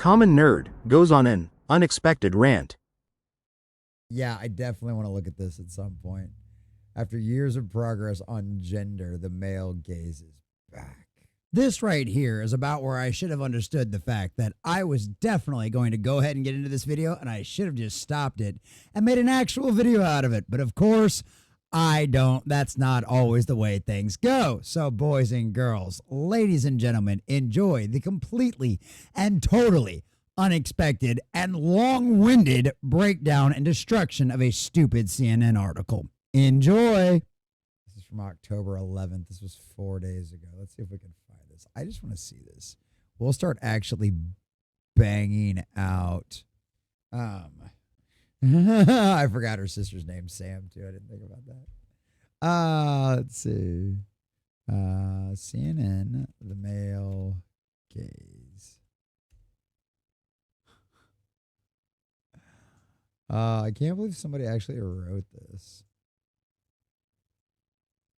common nerd goes on an unexpected rant. Yeah, I definitely want to look at this at some point. After years of progress on gender, the male gaze is back. This right here is about where I should have understood the fact that I was definitely going to go ahead and get into this video, and I should have just stopped it and made an actual video out of it. But of course, I don't. That's not always the way things go. So boys and girls, ladies and gentlemen, enjoy the completely and totally unexpected and long-winded breakdown and destruction of a stupid CNN article. Enjoy. This is from October 11th. This was 4 days ago. Let's see if we can find this. I just want to see this. We'll start actually banging out. I forgot her sister's name, Sam, too. I didn't think about that. Let's see. CNN, the male gaze. I can't believe somebody actually wrote this.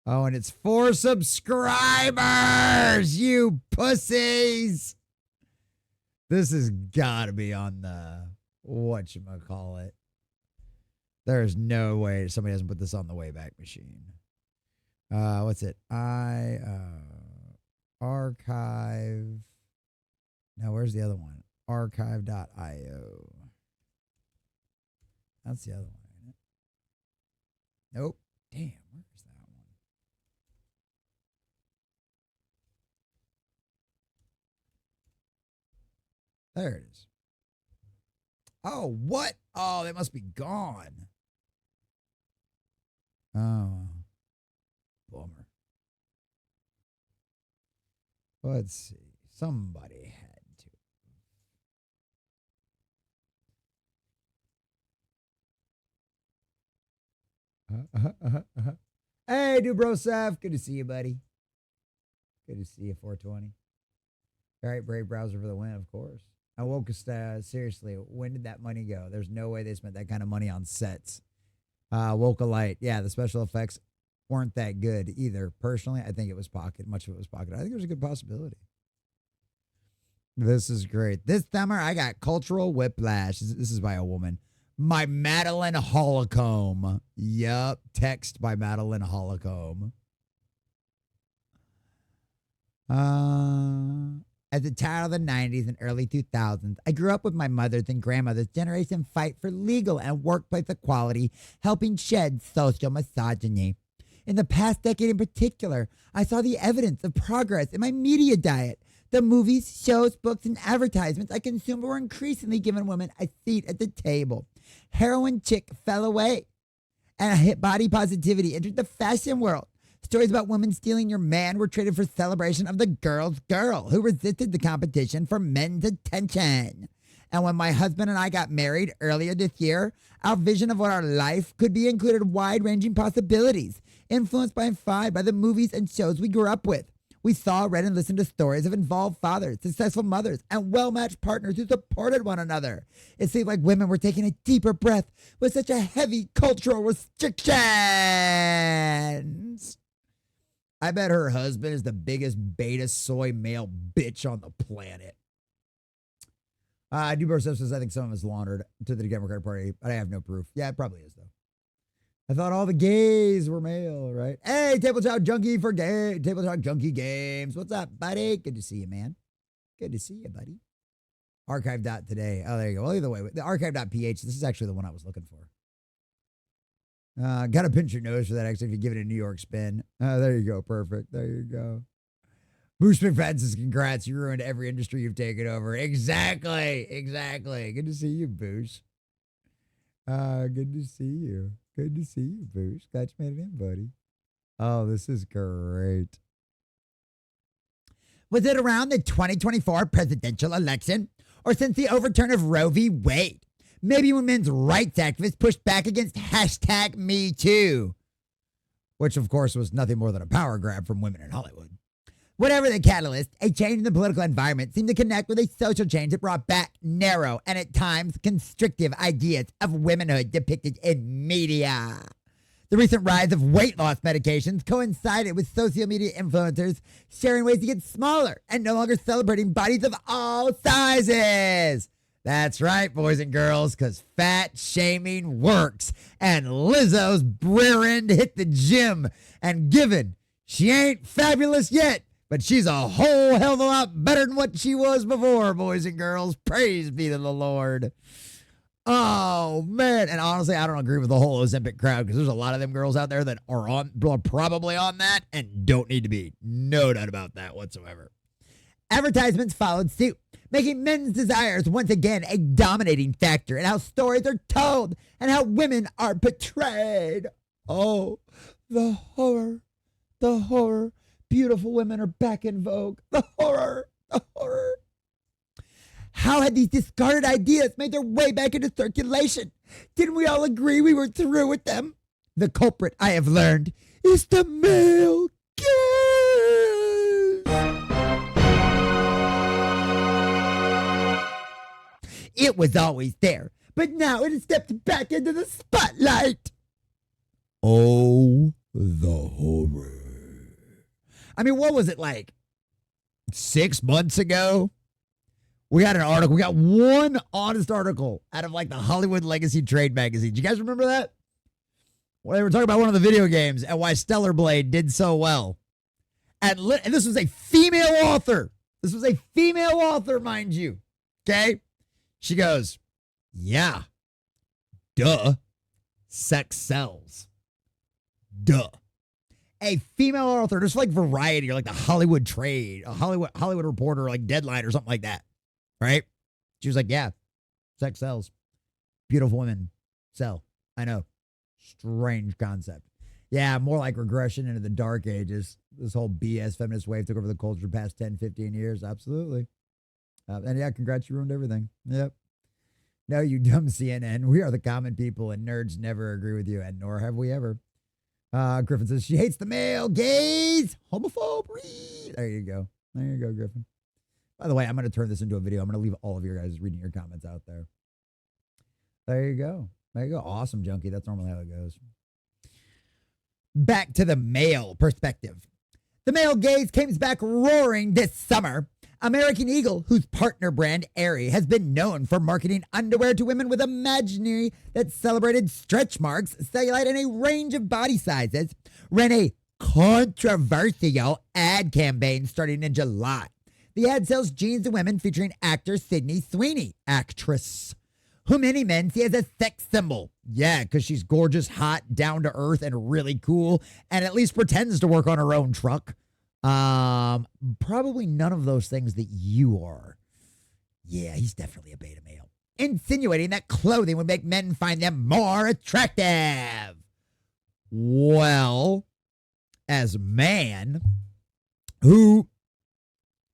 Oh, and it's 4 subscribers, you pussies. This has got to be on the whatchamacallit. There's no way somebody hasn't put this on the Wayback Machine. What's it? Archive. Now, where's the other one? Archive.io. That's the other one, isn't it? Nope. Damn, where's that one? There it is. Oh, what? Oh, they must be gone. Oh, bummer. Let's see. Somebody had to. Hey, Dubrosef. Good to see you, buddy. Good to see you, 420. All right, Brave Browser for the win, of course. I woke us, seriously, when did that money go? There's no way they spent that kind of money on sets. Woke a light. Yeah, the special effects weren't that good either. Personally, I think it was pocket. Much of it was pocket. I think there's a good possibility. This is great. This summer, I got cultural whiplash. This is by a woman. My Madeline Holcomb. Yup. Text by Madeline Holcomb. As a child of the 90s and early 2000s, I grew up with my mother's and grandmother's generation fight for legal and workplace equality, helping shed social misogyny. In the past decade in particular, I saw the evidence of progress in my media diet. The movies, shows, books, and advertisements I consumed were increasingly giving women a seat at the table. Heroin chick fell away, and hit body positivity entered the fashion world. Stories about women stealing your man were traded for celebration of the girl's girl who resisted the competition for men's attention. And when my husband and I got married earlier this year, our vision of what our life could be included wide-ranging possibilities, influenced by the movies and shows we grew up with. We saw, read, and listened to stories of involved fathers, successful mothers, and well-matched partners who supported one another. It seemed like women were taking a deeper breath with such a heavy cultural restrictions. I bet her husband is the biggest beta soy male bitch on the planet. Duberso says, I think some of us laundered to the Democratic Party, but I have no proof. Yeah, it probably is, though. I thought all the gays were male, right? Hey, Tabletop Junkie for Tabletop Junkie Games. What's up, buddy? Good to see you, man. Good to see you, buddy. Archive.today. Oh, there you go. Well, either way, the archive.ph, this is actually the one I was looking for. Got to pinch your nose for that, actually, if you give it a New York spin. There you go. Perfect. There you go. Boosh McFadden, congrats. You ruined every industry you've taken over. Exactly. Exactly. Good to see you, Boosh. Good to see you. Good to see you, Boosh. Glad you made it in, buddy. Oh, this is great. Was it around the 2024 presidential election or since the overturn of Roe v. Wade? Maybe women's rights activists pushed back against #MeToo, which of course was nothing more than a power grab from women in Hollywood. Whatever the catalyst, a change in the political environment seemed to connect with a social change that brought back narrow and at times constrictive ideas of womanhood depicted in media. The recent rise of weight loss medications coincided with social media influencers sharing ways to get smaller and no longer celebrating bodies of all sizes. That's right, boys and girls, because fat shaming works. And Lizzo's rearing to hit the gym. And given she ain't fabulous yet, but she's a whole hell of a lot better than what she was before, boys and girls. Praise be to the Lord. Oh, man. And honestly, I don't agree with the whole Ozempic crowd because there's a lot of them girls out there that are probably on that and don't need to be. No doubt about that whatsoever. Advertisements followed suit, making men's desires once again a dominating factor in how stories are told and how women are portrayed. Oh, the horror, the horror. Beautiful women are back in vogue. The horror, the horror. How had these discarded ideas made their way back into circulation? Didn't we all agree we were through with them? The culprit, I have learned, is the male gaze. It was always there, but now it has stepped back into the spotlight. Oh, the horror. I mean, what was it like 6 months ago? We got an article. We got one honest article out of like the Hollywood Legacy Trade magazine. Do you guys remember that? Well, they were talking about one of the video games and why Stellar Blade did so well. And this was a female author. This was a female author, mind you. Okay? She goes, yeah, duh, sex sells. Duh. A female author, just like Variety or like the Hollywood Trade, a Hollywood Reporter, like Deadline or something like that. Right? She was like, yeah, sex sells. Beautiful women sell. I know. Strange concept. Yeah, more like regression into the dark ages. This whole BS feminist wave took over the culture the past 10, 15 years. Absolutely. And yeah, congrats, you ruined everything. Yep. No, you dumb CNN. We are the common people and nerds never agree with you, and nor have we ever. Griffin says she hates the male gaze. Homophobe. There you go. There you go, Griffin. By the way, I'm going to turn this into a video. I'm going to leave all of you guys reading your comments out there. There you go. There you go. Awesome, Junkie. That's normally how it goes. Back to the male perspective. The male gaze came back roaring this summer. American Eagle, whose partner brand, Aerie, has been known for marketing underwear to women with imaginary that celebrated stretch marks, cellulite, and a range of body sizes, ran a controversial ad campaign starting in July. The ad sells jeans to women featuring actor Sydney Sweeney, actress, who many men see as a sex symbol. Yeah, because she's gorgeous, hot, down to earth, and really cool, and at least pretends to work on her own truck. Probably none of those things that you are. Yeah, he's definitely a beta male. Insinuating that clothing would make men find them more attractive. Well, as a man who,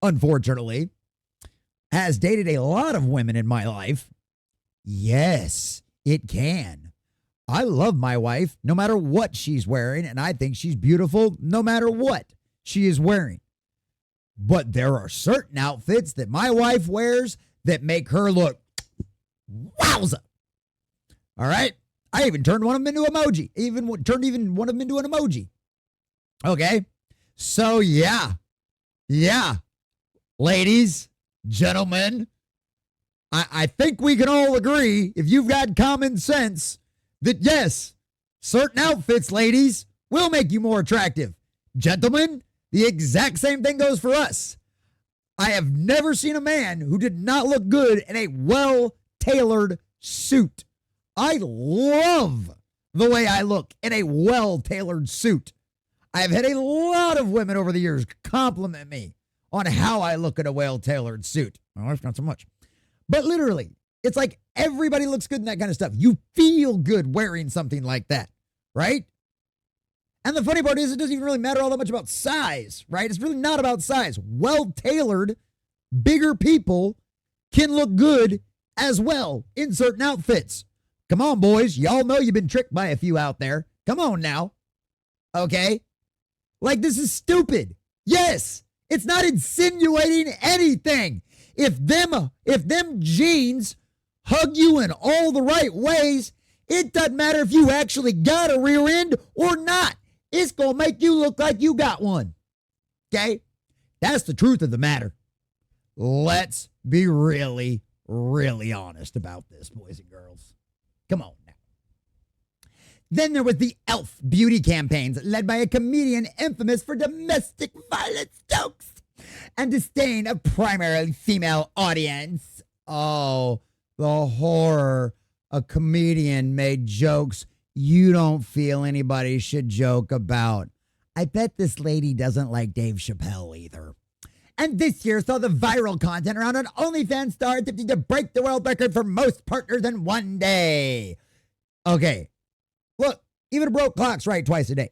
unfortunately, has dated a lot of women in my life, yes, it can. I love my wife no matter what she's wearing, and I think she's beautiful no matter what she is wearing. But there are certain outfits that my wife wears that make her look wowza. All right? I even turned one of them into emoji. Turned one of them into an emoji. Okay? So, yeah. Yeah. Ladies, gentlemen, I think we can all agree, if you've got common sense, that yes, certain outfits, ladies, will make you more attractive. Gentlemen, the exact same thing goes for us. I have never seen a man who did not look good in a well-tailored suit. I love the way I look in a well-tailored suit. I've had a lot of women over the years compliment me on how I look in a well-tailored suit. My wife, not so much. But literally, it's like everybody looks good in that kind of stuff. You feel good wearing something like that, right? And the funny part is it doesn't even really matter all that much about size, right? It's really not about size. Well-tailored, bigger people can look good as well in certain outfits. Come on, boys. Y'all know you've been tricked by a few out there. Come on now. Okay? Like, this is stupid. Yes, it's not insinuating anything. If them jeans hug you in all the right ways, It doesn't matter if you actually got a rear end or not. It's going to make you look like you got one. Okay? That's the truth of the matter. Let's be really, really honest about this, boys and girls. Come on now. Then there was the ELF beauty campaigns led by a comedian infamous for domestic violence jokes and disdain of primarily female audience. Oh, the horror. A comedian made jokes you don't feel anybody should joke about. I bet this lady doesn't like Dave Chappelle either. And this year saw the viral content around an OnlyFans star attempting to break the world record for most partners in one day. Okay, look, even a broke clock's right twice a day.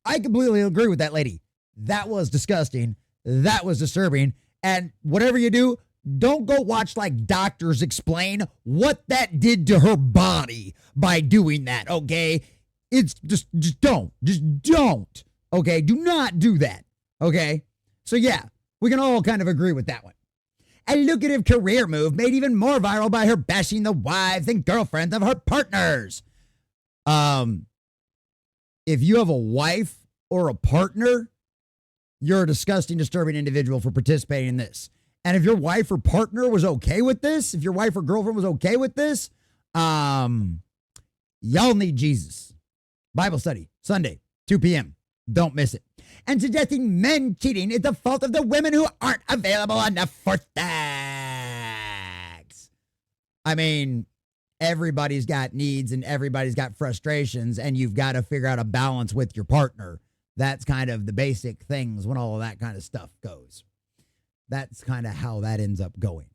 I completely agree with that lady. That was disgusting. That was disturbing. And whatever you do, don't go watch like doctors explain what that did to her body by doing that, okay? It's just don't. Just don't. Okay? Do not do that. Okay? So yeah, we can all kind of agree with that one. A lucrative career move made even more viral by her bashing the wives and girlfriends of her partners. If you have a wife or a partner, you're a disgusting, disturbing individual for participating in this. And if your wife or partner was okay with this, if your wife or girlfriend was okay with this, y'all need Jesus. Bible study, Sunday, 2 p.m. Don't miss it. And suggesting men cheating is the fault of the women who aren't available enough for sex. I mean, everybody's got needs and everybody's got frustrations, and you've got to figure out a balance with your partner. That's kind of the basic things when all of that kind of stuff goes. That's kind of how that ends up going.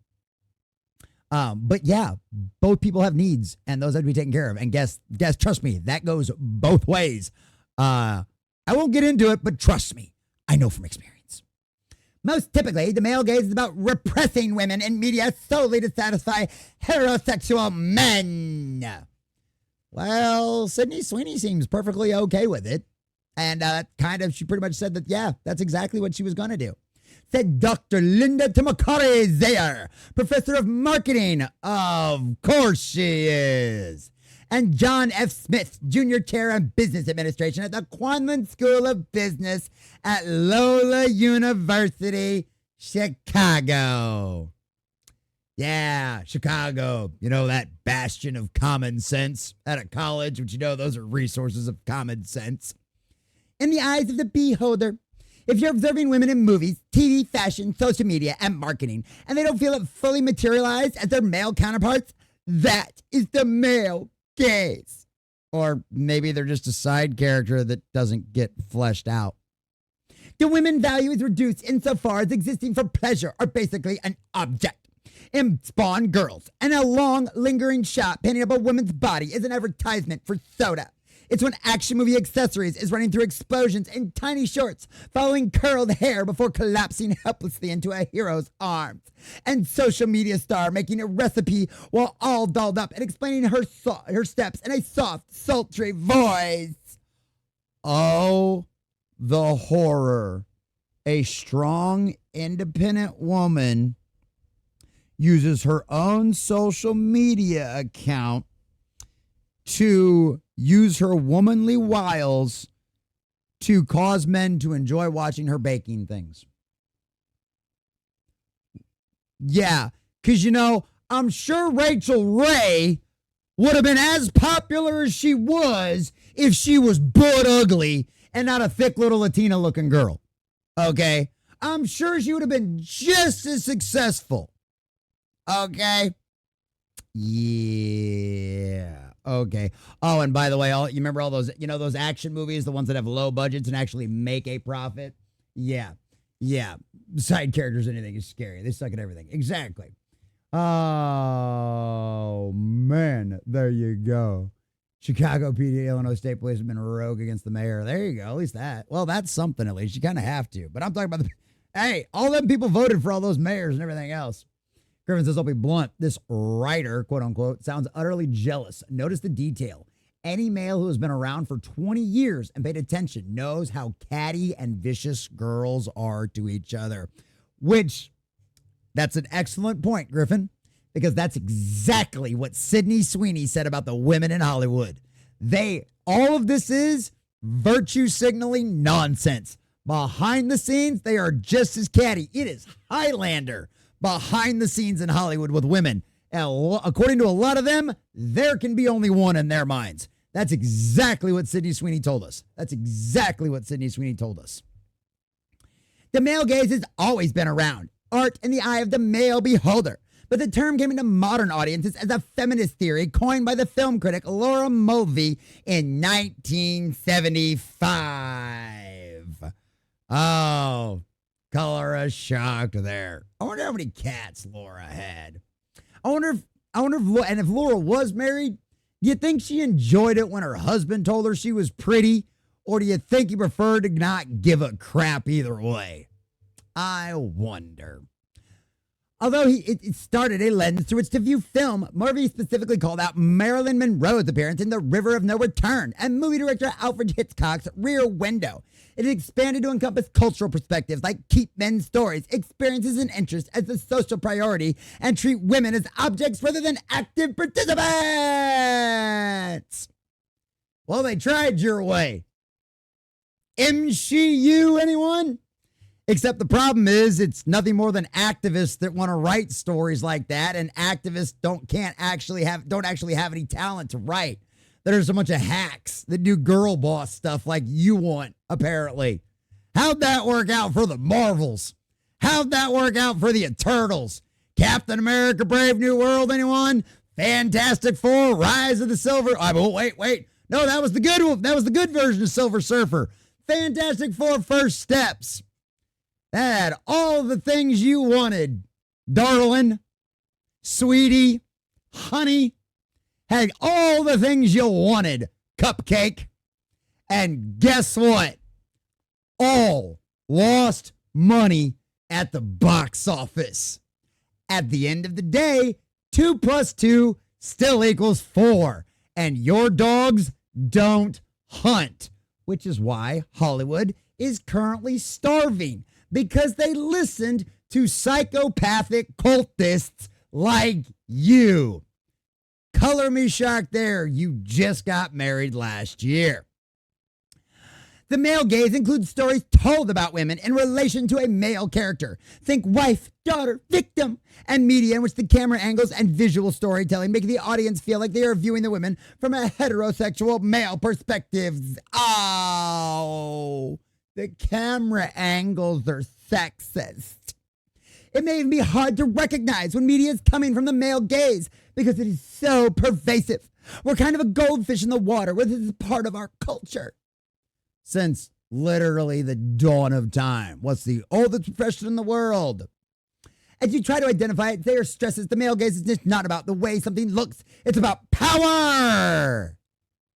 But yeah, both people have needs and those have to be taken care of. And guess, trust me, that goes both ways. I won't get into it, but trust me, I know from experience. Most typically, the male gaze is about repressing women in media solely to satisfy heterosexual men. Well, Sydney Sweeney seems perfectly okay with it. And she pretty much said that, yeah, that's exactly what she was going to do. Said Dr. Linda Tamakari Zayer, professor of marketing. Of course she is. And John F. Smith, junior chair of business administration at the Quanland School of Business at Loyola University, Chicago. Yeah, Chicago. You know, that bastion of common sense at a college, which, you know, those are resources of common sense. In the eyes of the beholder, if you're observing women in movies, TV, fashion, social media, and marketing, and they don't feel it fully materialized as their male counterparts, that is the male gaze. Or maybe they're just a side character that doesn't get fleshed out. The women value is reduced insofar as existing for pleasure or basically an object. In Spawn Girls, and a long, lingering shot painting up a woman's body is an advertisement for soda. It's when action movie accessories is running through explosions in tiny shorts, following curled hair before collapsing helplessly into a hero's arms. And social media star making a recipe while all dolled up and explaining her steps in a soft, sultry voice. Oh, the horror. A strong, independent woman uses her own social media account to use her womanly wiles to cause men to enjoy watching her baking things. Yeah, because, you know, I'm sure Rachel Ray would have been as popular as she was if she was butt ugly and not a thick little Latina looking girl. Okay? I'm sure she would have been just as successful. Okay? Yeah. Okay. Oh, and by the way, you remember all those, you know, those action movies, the ones that have low budgets and actually make a profit? Yeah. Yeah. Side characters, anything is scary. They suck at everything. Exactly. Oh, man. There you go. Chicago PD, Illinois State Police have been rogue against the mayor. There you go. At least that. Well, that's something at least. You kind of have to. But I'm talking about hey, all them people voted for all those mayors and everything else. Griffin says, I'll be blunt. This writer, quote unquote, sounds utterly jealous. Notice the detail. Any male who has been around for 20 years and paid attention knows how catty and vicious girls are to each other. Which, that's an excellent point, Griffin. because that's exactly what Sydney Sweeney said about the women in Hollywood. All of this is virtue signaling nonsense. Behind the scenes, they are just as catty. It is Highlander behind the scenes in Hollywood with women. And according to a lot of them, there can be only one in their minds. That's exactly what Sydney Sweeney told us. The male gaze has always been around, art in the eye of the male beholder. But the term came into modern audiences as a feminist theory coined by the film critic Laura Mulvey in 1975. Oh, color us shocked there. I wonder how many cats Laura had. I wonder if Laura was married, do you think she enjoyed it when her husband told her she was pretty? Or do you think he preferred to not give a crap either way? I wonder. Although it started a lens through which to view film, Murphy specifically called out Marilyn Monroe's appearance in The River of No Return and movie director Alfred Hitchcock's Rear Window. It expanded to encompass cultural perspectives like keep men's stories, experiences, and interests as a social priority and treat women as objects rather than active participants. Well, they tried your way. MCU, anyone? Except the problem is it's nothing more than activists that want to write stories like that, and activists don't actually have any talent to write. There's a bunch of hacks that do girl boss stuff like you want, apparently. How'd that work out for the Marvels? How'd that work out for the Eternals? Captain America, Brave New World, anyone? Fantastic Four, Rise of the Silver... wait. No, that was the good one. That was the good version of Silver Surfer. Fantastic Four, First Steps. That had all the things you wanted, darling, sweetie, honey. Had all the things you wanted, cupcake. And guess what? All lost money at the box office. At the end of the day, 2 + 2 still equals 4. And your dogs don't hunt, which is why Hollywood is currently starving. Because they listened to psychopathic cultists like you. Color me shocked there. You just got married last year. The male gaze includes stories told about women in relation to a male character. Think wife, daughter, victim, and media in which the camera angles and visual storytelling make the audience feel like they are viewing the women from a heterosexual male perspective. Oh, the camera angles are sexist. It may even be hard to recognize when media is coming from the male gaze because it is so pervasive. We're kind of a goldfish in the water where this is part of our culture. Since literally the dawn of time. What's the oldest profession in the world? As you try to identify it, Thayer stresses the male gaze is just not about the way something looks. It's about power.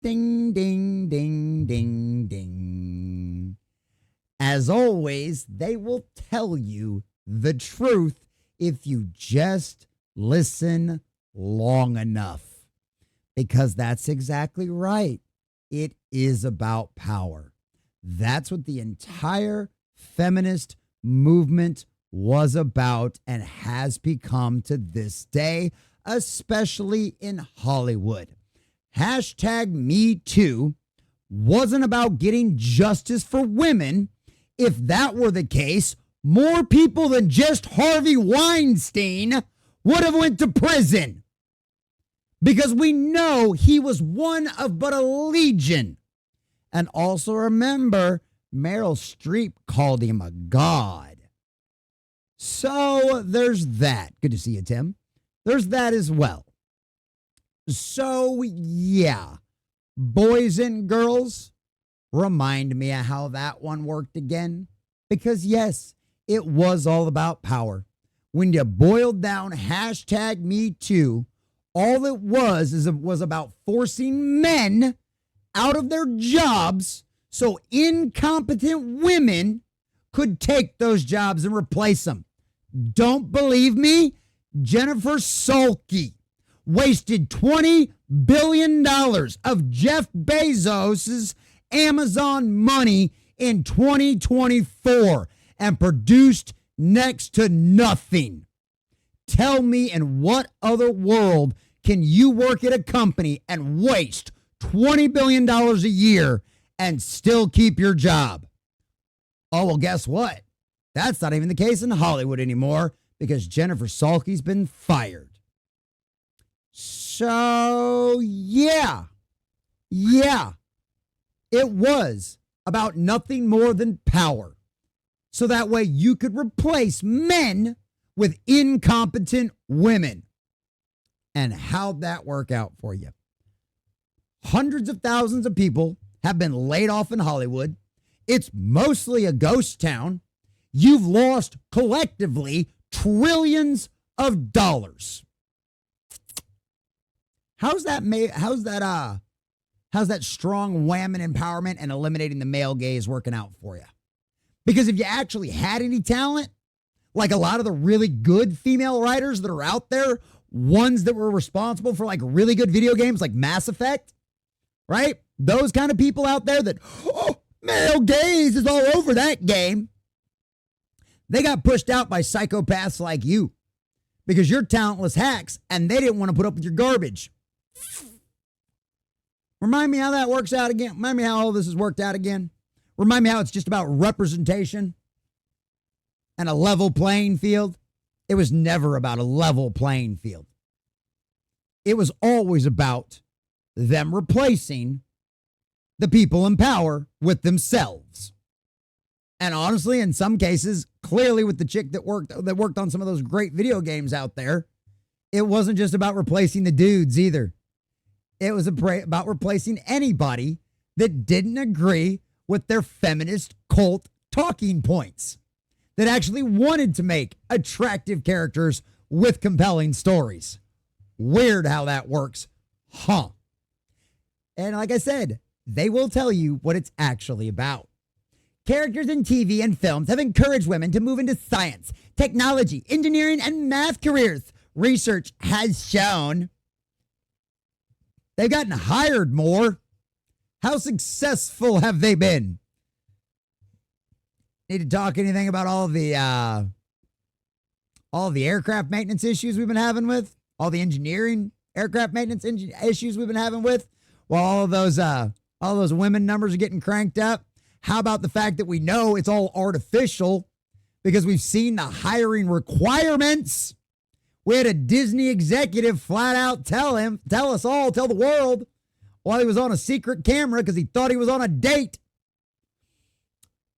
Ding, ding, ding, ding, ding. As always, they will tell you the truth if you just listen long enough. Because that's exactly right. It is about power. That's what the entire feminist movement was about and has become to this day, especially in Hollywood. #MeToo wasn't about getting justice for women. If that were the case, more people than just Harvey Weinstein would have went to prison. Because we know he was one of but a legion. And also remember, Meryl Streep called him a god. So there's that. Good to see you, Tim. There's that as well. So yeah, boys and girls, remind me of how that one worked again. Because yes, it was all about power. When you boiled down #MeToo, all it was about forcing men out of their jobs so incompetent women could take those jobs and replace them. Don't believe me? Jennifer Sulky wasted $20 billion of Jeff Bezos's Amazon money in 2024 and produced next to nothing. Tell me, in what other world can you work at a company and waste $20 billion a year and still keep your job? Oh, well, guess what? That's not even the case in Hollywood anymore because Jennifer Salke's been fired. So, yeah, it was about nothing more than power. So that way you could replace men with incompetent women. And how'd that work out for you? Hundreds of thousands of people have been laid off in Hollywood. It's mostly a ghost town. You've lost collectively trillions of dollars. How's that strong whammon empowerment and eliminating the male gaze working out for you? Because if you actually had any talent, like a lot of the really good female writers that are out there, ones that were responsible for like really good video games like Mass Effect, right? Those kind of people out there that, oh, male gaze is all over that game. They got pushed out by psychopaths like you because you're talentless hacks and they didn't want to put up with your garbage. Remind me how that works out again. Remind me how all this has worked out again. Remind me how it's just about representation and a level playing field. It was never about a level playing field. It was always about them replacing the people in power with themselves. And honestly, in some cases, clearly with the chick that worked on some of those great video games out there, it wasn't just about replacing the dudes either. It was about replacing anybody that didn't agree with their feminist cult talking points, that actually wanted to make attractive characters with compelling stories. Weird how that works, huh? And like I said, they will tell you what it's actually about. Characters in TV and films have encouraged women to move into science, technology, engineering, and math careers. Research has shown they've gotten hired more. How successful have they been? Need to talk anything about all the aircraft maintenance issues we've been having with? All the engineering aircraft maintenance issues we've been having with? Well, all those women numbers are getting cranked up. How about the fact that we know it's all artificial because we've seen the hiring requirements? We had a Disney executive flat out tell the world while he was on a secret camera because he thought he was on a date.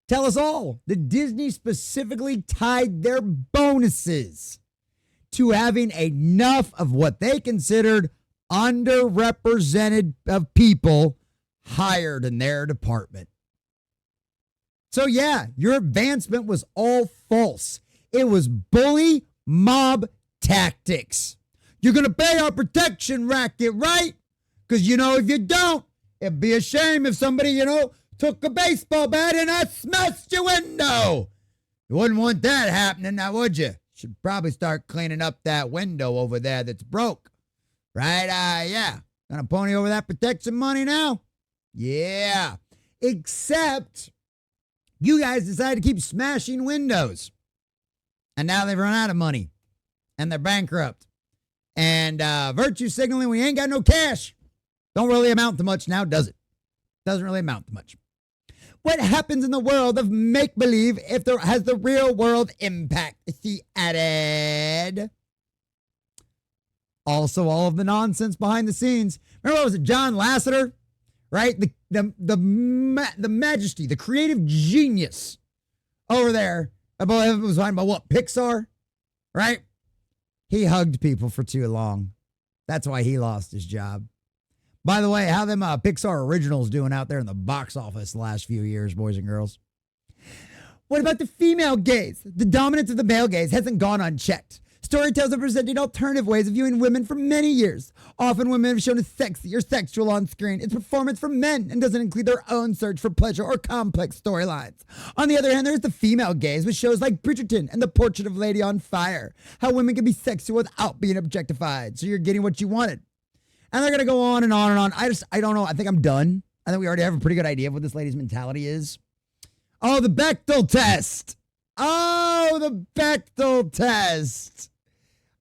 Tell us all that Disney specifically tied their bonuses to having enough of what they considered underrepresented of people hired in their department. So yeah, your advancement was all false. It was bully mob tactics. You're going to pay our protection racket, right? Because, if you don't, it'd be a shame if somebody, took a baseball bat and I smashed your window. You wouldn't want that happening now, would you? Should probably start cleaning up that window over there that's broke. Right? Yeah. Gonna pony over that protection money now? Yeah. Except you guys decided to keep smashing windows. And now they've run out of money. And they're bankrupt. And virtue signaling, we ain't got no cash. Don't really amount to much now, does it? Doesn't really amount to much. What happens in the world of make-believe if there has the real world impact? She added. Also, all of the nonsense behind the scenes. Remember, what was it, John Lasseter? Right? The majesty, the creative genius over there. About was talking about what? Pixar? Right? He hugged people for too long. That's why he lost his job. By the way, how them Pixar originals doing out there in the box office the last few years, boys and girls? What about the female gaze? The dominance of the male gaze hasn't gone unchecked. Storytellers have presented alternative ways of viewing women for many years. Often women have shown as sexy or sexual on screen. It's performance for men and doesn't include their own search for pleasure or complex storylines. On the other hand, there's the female gaze with shows like Bridgerton and The Portrait of Lady on Fire. How women can be sexy without being objectified. So you're getting what you wanted. And they're going to go on and on and on. I don't know. I think I'm done. I think we already have a pretty good idea of what this lady's mentality is. Oh, the Bechdel test. Oh, the Bechdel test.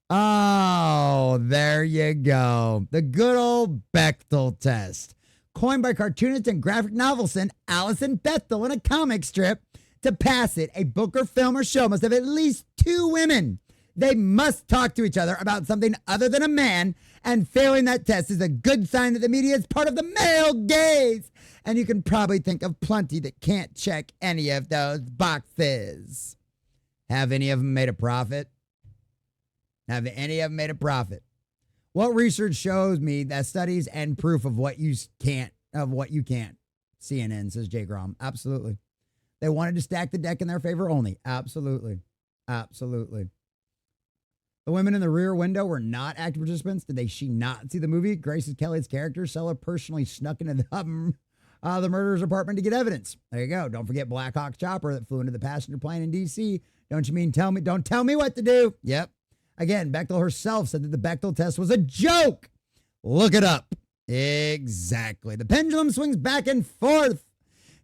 Oh, there you go. The good old Bechtel test. Coined by cartoonist and graphic novelist Alison Bechtel in a comic strip. To pass it, a book or film or show must have at least two women. They must talk to each other about something other than a man, and failing that test is a good sign that the media is part of the male gaze. And you can probably think of plenty that can't check any of those boxes. Have any of them made a profit? Have any of them made a profit? What research shows me that studies and proof of what you can't. CNN, says Jay Grom. Absolutely. They wanted to stack the deck in their favor only. Absolutely. Absolutely. The women in the rear window were not active participants. Did she not see the movie? Grace Kelly's character, Sella, personally snuck into the murderer's apartment to get evidence. There you go. Don't forget Black Hawk Chopper that flew into the passenger plane in D.C. Don't tell me what to do. Yep. Again, Bechtel herself said that the Bechtel test was a joke. Look it up. Exactly. The pendulum swings back and forth.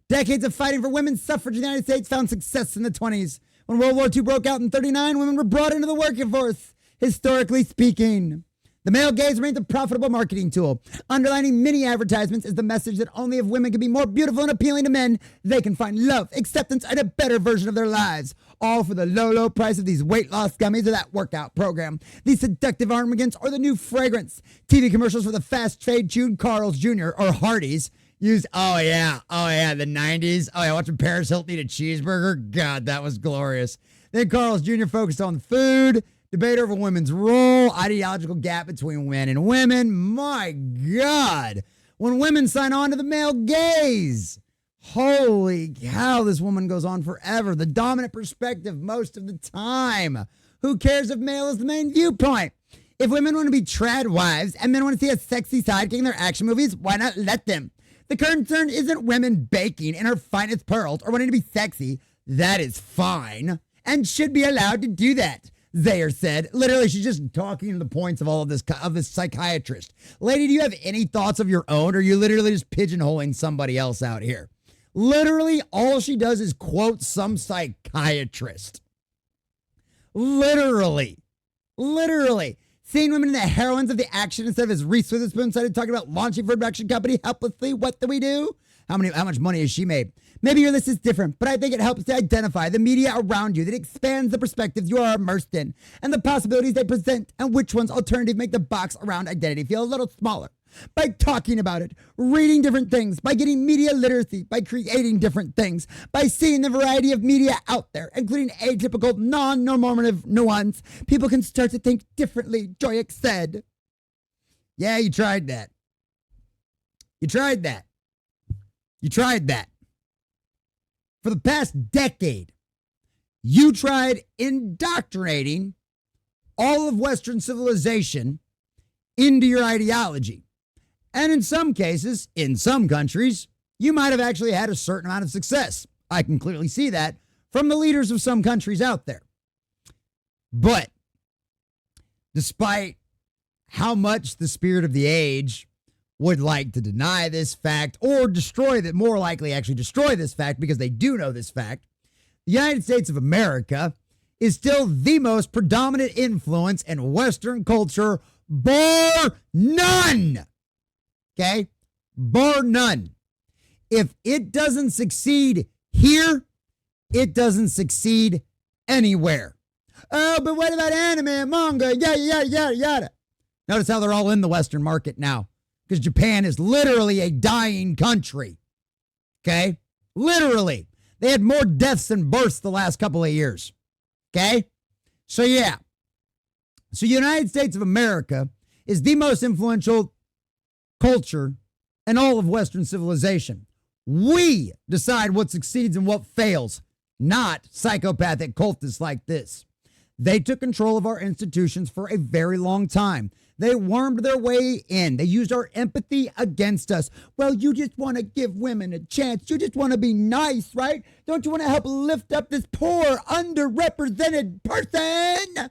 Decades of fighting for women's suffrage in the United States found success in the 20s. When World War II broke out in 1939, women were brought into the working force, historically speaking. The male gaze remains a profitable marketing tool. Underlining many advertisements is the message that only if women can be more beautiful and appealing to men, they can find love, acceptance, and a better version of their lives. All for the low, low price of these weight loss gummies or that workout program. These seductive armaments or the new fragrance. TV commercials for the fast trade chewed Carl's Jr. or Hardee's. The 90s. Oh yeah, watching Paris Hilton eat a cheeseburger. God, that was glorious. Then Carl's Jr. focused on food, debate over women's role, ideological gap between men and women. My God, when women sign on to the male gaze. Holy cow, this woman goes on forever. The dominant perspective most of the time. Who cares if male is the main viewpoint? If women want to be trad wives and men want to see a sexy sidekick in their action movies, why not let them? The concern isn't women baking in her finest pearls or wanting to be sexy. That is fine and should be allowed to do that, Zayer said. Literally, she's just talking to the points of all of this psychiatrist. Lady, do you have any thoughts of your own, or are you literally just pigeonholing somebody else out here? Literally, all she does is quote some psychiatrist. Literally. Seeing women in the heroines of the action instead of, as Reese Witherspoon started talking about launching for a production company helplessly. What do we do? How much money has she made? Maybe your list is different, but I think it helps to identify the media around you that expands the perspectives you are immersed in and the possibilities they present and which one's alternative make the box around identity feel a little smaller. By talking about it, reading different things, by getting media literacy, by creating different things, by seeing the variety of media out there, including atypical, non-normative nuance, people can start to think differently, Joyek said. Yeah, you tried that. For the past decade, you tried indoctrinating all of Western civilization into your ideology. And in some cases, in some countries, you might have actually had a certain amount of success. I can clearly see that from the leaders of some countries out there. But despite how much the spirit of the age would like to deny this fact or more likely actually destroy this fact because they do know this fact, the United States of America is still the most predominant influence in Western culture, bar none. Okay? Bar none. If it doesn't succeed here, it doesn't succeed anywhere. Oh, but what about anime, manga, yada. Notice how they're all in the Western market now. Because Japan is literally a dying country. Okay? Literally. They had more deaths than births the last couple of years. Okay? So yeah. So United States of America is the most influential culture in all of Western civilization. We decide what succeeds and what fails, not psychopathic cultists like this. They took control of our institutions for a very long time. They wormed their way in. They used our empathy against us. Well, you just want to give women a chance. You just want to be nice, right? Don't you want to help lift up this poor, underrepresented person?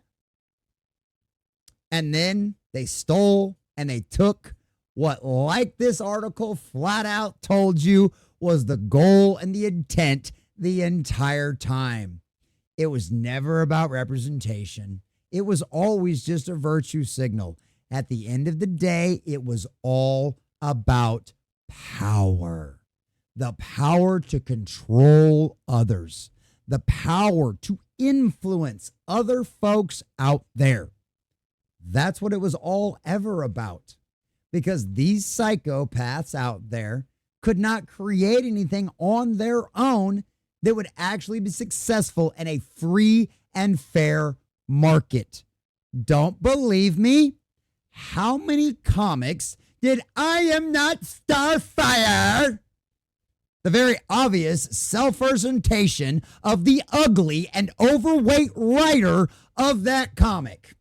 And then they stole and they took what, like this article flat out told you, was the goal and the intent the entire time. It was never about representation. It was always just a virtue signal. At the end of the day, it was all about power. The power to control others. The power to influence other folks out there. That's what it was all ever about. Because these psychopaths out there could not create anything on their own that would actually be successful in a free and fair market. Don't believe me? How many comics did I Am Not Starfire? The very obvious self-presentation of the ugly and overweight writer of that comic.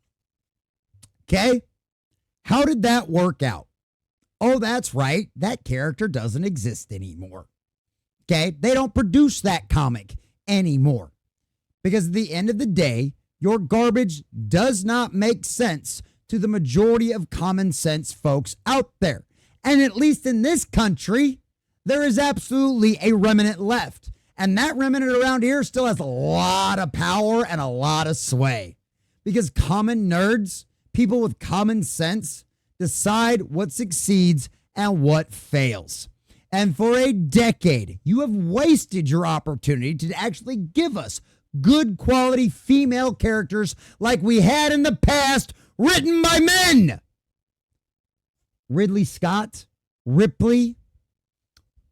Okay? How did that work out? Oh, that's right. That character doesn't exist anymore. Okay? They don't produce that comic anymore. Because at the end of the day, your garbage does not make sense to the majority of common sense folks out there. And at least in this country, there is absolutely a remnant left. And that remnant around here still has a lot of power and a lot of sway. Because common nerds, people with common sense, decide what succeeds and what fails. And for a decade, you have wasted your opportunity to actually give us good quality female characters like we had in the past, written by men. Ridley Scott, Ripley,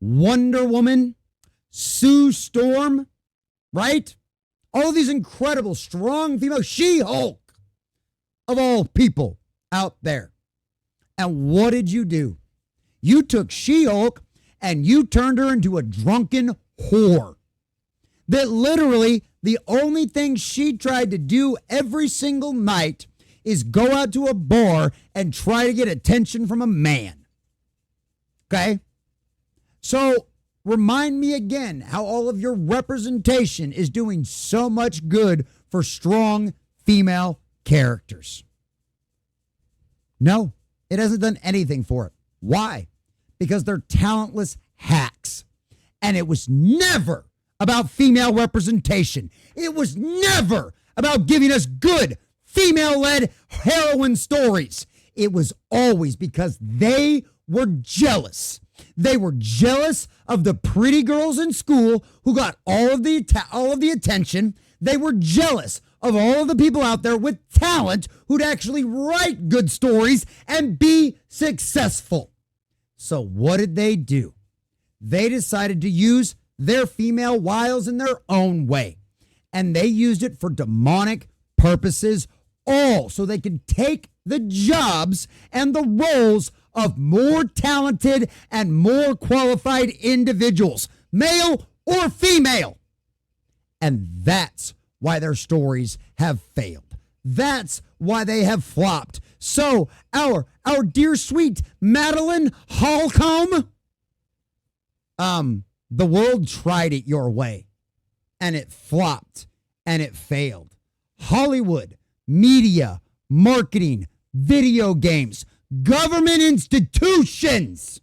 Wonder Woman, Sue Storm, right? All these incredible, strong female, She-Hulk, of all people out there. And what did you do? You took She-Hulk and you turned her into a drunken whore. That literally the only thing she tried to do every single night is go out to a bar and try to get attention from a man. Okay? So remind me again how all of your representation is doing so much good for strong female characters. No, it hasn't done anything for it. Why? Because they're talentless hacks. And it was never about female representation. It was never about giving us good female-led heroine stories. It was always because they were jealous. They were jealous of the pretty girls in school who got all of the attention. They were jealous of all of the people out there with talent who'd actually write good stories and be successful. So what did they do? They decided to use their female wiles in their own way. And they used it for demonic purposes, all so they could take the jobs and the roles of more talented and more qualified individuals, male or female. And that's why their stories have failed. That's why they have flopped. So our dear sweet Madeline Holcomb, the world tried it your way and it flopped and it failed. Hollywood, media, marketing, video games, government institutions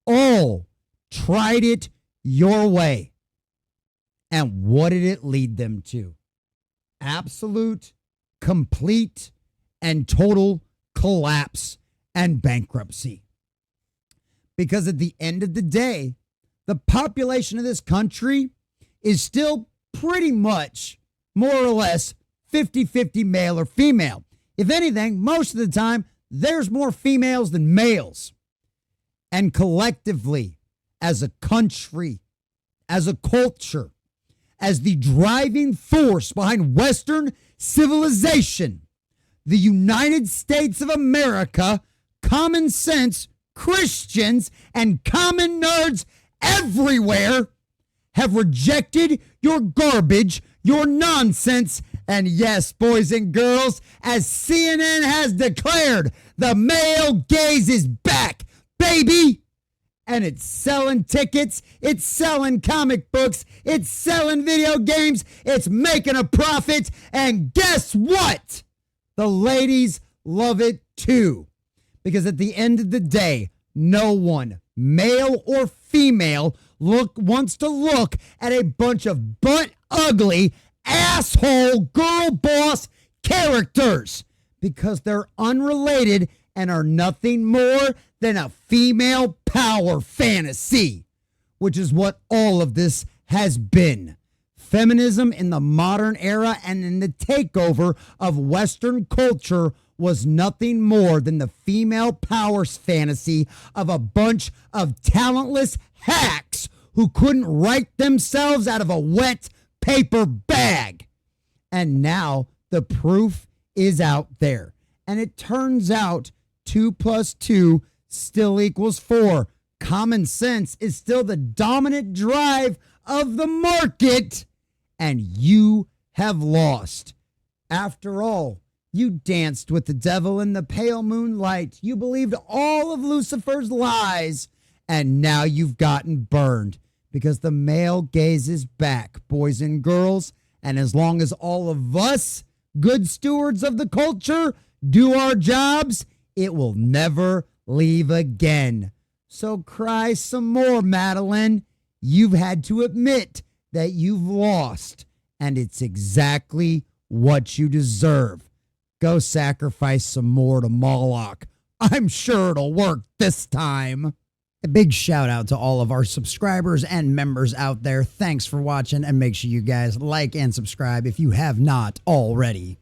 all tried it your way. And what did it lead them to? Absolute, complete, and total collapse and bankruptcy. Because at the end of the day, the population of this country is still pretty much, more or less, 50-50 male or female. If anything, most of the time, there's more females than males. And collectively, as a country, as a culture, as the driving force behind Western civilization, the United States of America, common sense, Christians, and common nerds everywhere have rejected your garbage, your nonsense, and yes, boys and girls, as CNN has declared, the male gaze is back, baby! And it's selling tickets, it's selling comic books, it's selling video games, it's making a profit, and guess what? The ladies love it too. Because at the end of the day, no one, male or female, wants to look at a bunch of butt ugly, asshole, girl boss, characters because they're unrelated and are nothing more than a female power fantasy, which is what all of this has been. Feminism in the modern era and in the takeover of Western culture was nothing more than the female powers fantasy of a bunch of talentless hacks who couldn't write themselves out of a wet paper bag. And now the proof is out there. And it turns out 2 + 2 still equals 4. Common sense is still the dominant drive of the market. And you have lost. After all, you danced with the devil in the pale moonlight. You believed all of Lucifer's lies. And now you've gotten burned because the male gaze is back, boys and girls. And as long as all of us, good stewards of the culture, do our jobs, it will never leave again. So cry some more, Madeline. You've had to admit that you've lost, and it's exactly what you deserve. Go sacrifice some more to Moloch. I'm sure it'll work this time. A big shout out to all of our subscribers and members out there. Thanks for watching, and make sure you guys like and subscribe if you have not already.